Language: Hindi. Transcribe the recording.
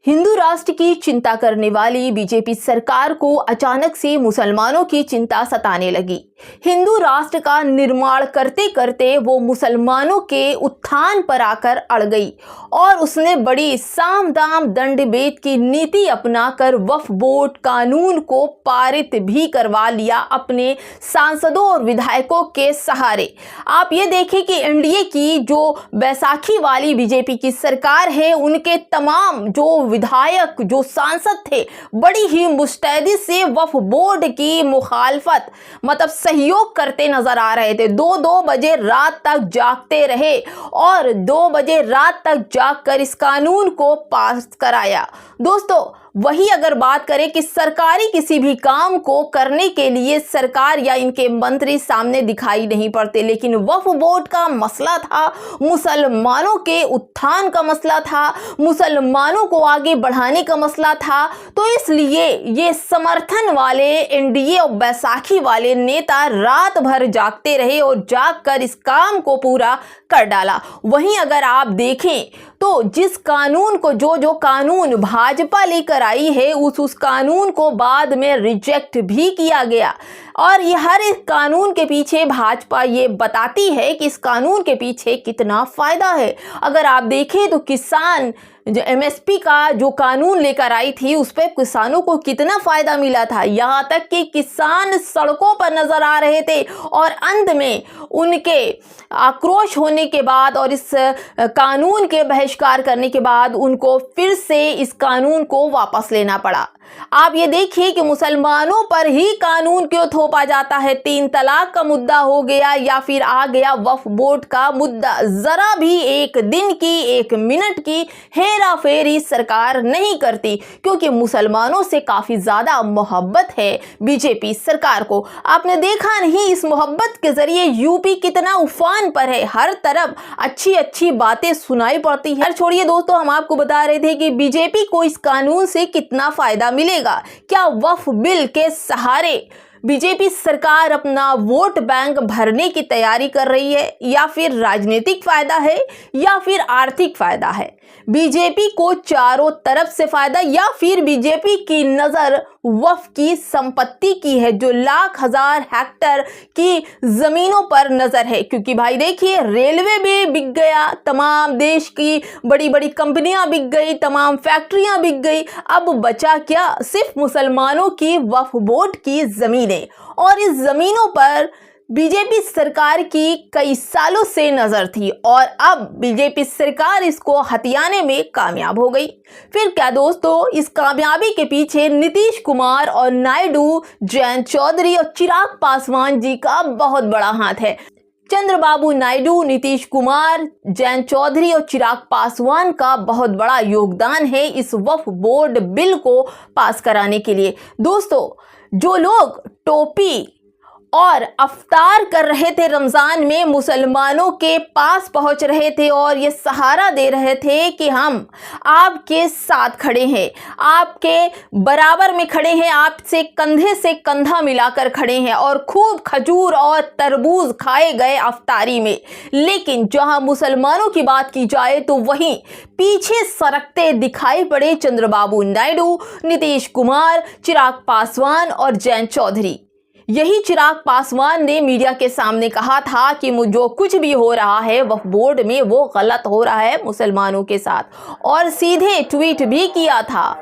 हिंदू राष्ट्र की चिंता करने वाली बीजेपी सरकार को अचानक से मुसलमानों की चिंता सताने लगी। हिंदू राष्ट्र का निर्माण करते करते वो मुसलमानों के उत्थान पर आकर अड़ गई और उसने बड़ी साम दाम दंड भेद की नीति अपनाकर वक्फ बोर्ड कानून को पारित भी करवा लिया अपने सांसदों और विधायकों के सहारे। आप ये देखें कि एनडीए की जो बैसाखी वाली बीजेपी की सरकार है, उनके तमाम जो विधायक जो सांसद थे बड़ी ही मुस्तैदी से वक्फ बोर्ड की मुखालफत मतलब सहयोग करते नजर आ रहे थे। 2-2 बजे रात तक जागते रहे और 2 बजे रात तक जागकर इस कानून को पास कराया। दोस्तों, वही अगर बात करें कि सरकारी किसी भी काम को करने के लिए सरकार या इनके मंत्री सामने दिखाई नहीं पड़ते, लेकिन वक्फ बोर्ड का मसला था, मुसलमानों के उत्थान का मसला था, मुसलमानों को आगे बढ़ाने का मसला था। तो इसलिए ये समर्थन वाले एनडीए और बैसाखी वाले नेता रात भर जागते रहे और जागकर इस काम को पूरा कर डाला। वहीं अगर आप देखें तो जिस कानून को जो कानून भाजपा लेकर आई है उस कानून को बाद में रिजेक्ट भी किया गया। और ये हर एक कानून के पीछे भाजपा ये बताती है कि इस कानून के पीछे कितना फायदा है। अगर आप देखें तो किसान जो एमएसपी का जो कानून लेकर आई थी उस पर किसानों को कितना फायदा मिला था, यहाँ तक कि किसान सड़कों पर नजर आ रहे थे और अंत में उनके आक्रोश होने के बाद और इस कानून के बहिष्कार करने के बाद उनको फिर से इस कानून को वापस लेना पड़ा। आप ये देखिए कि मुसलमानों पर ही कानून क्यों थोपा जाता है। 3 तलाक का मुद्दा हो गया या फिर आ गया वक्फ बोर्ड का मुद्दा, जरा भी एक दिन की 1 मिनट की हेरा फेरी सरकार नहीं करती, क्योंकि मुसलमानों से काफी ज्यादा मोहब्बत है बीजेपी सरकार को। आपने देखा नहीं इस मोहब्बत के जरिए यूपी कितना उफान पर है, हर तरफ अच्छी अच्छी बातें सुनाई पड़ती है। छोड़िए दोस्तों, हम आपको बता रहे थे कि बीजेपी को इस कानून से कितना फायदा मिलेगा। क्या वक्फ बिल के सहारे बीजेपी सरकार अपना वोट बैंक भरने की तैयारी कर रही है, या फिर राजनीतिक फायदा है या फिर आर्थिक फायदा है? बीजेपी को चारों तरफ से फायदा, या फिर बीजेपी की नजर वक्फ की संपत्ति की है जो लाख हजार हेक्टेयर की जमीनों पर नजर है? क्योंकि भाई देखिए, रेलवे भी बिक गया, तमाम देश की बड़ी बड़ी कंपनियां बिक गई, तमाम फैक्ट्रियां बिक गई, अब बचा क्या? सिर्फ मुसलमानों की वक्फ बोर्ड की जमीनें। और इस जमीनों पर बीजेपी सरकार की कई सालों से नजर थी और अब बीजेपी सरकार इसको हथियाने में कामयाब हो गई। फिर क्या दोस्तों, इस कामयाबी के पीछे नीतीश कुमार और नायडू, जयंत चौधरी और चिराग पासवान जी का बहुत बड़ा हाथ है। चंद्रबाबू नायडू, नीतीश कुमार, जयंत चौधरी और चिराग पासवान का बहुत बड़ा योगदान है इस वक्फ बोर्ड बिल को पास कराने के लिए। दोस्तों, जो लोग टोपी और अफ्तार कर रहे थे रमजान में, मुसलमानों के पास पहुंच रहे थे और ये सहारा दे रहे थे कि हम आपके साथ खड़े हैं, आपके बराबर में खड़े हैं, आपसे कंधे से कंधा मिलाकर खड़े हैं, और खूब खजूर और तरबूज खाए गए अफ्तारी में। लेकिन जहां मुसलमानों की बात की जाए तो वहीं पीछे सरकते दिखाई पड़े चंद्रबाबू नायडू, नीतीश कुमार, चिराग पासवान और जयंत चौधरी। यही चिराग पासवान ने मीडिया के सामने कहा था कि जो कुछ भी हो रहा है वक्फ बोर्ड में वो गलत हो रहा है मुसलमानों के साथ, और सीधे ट्वीट भी किया था।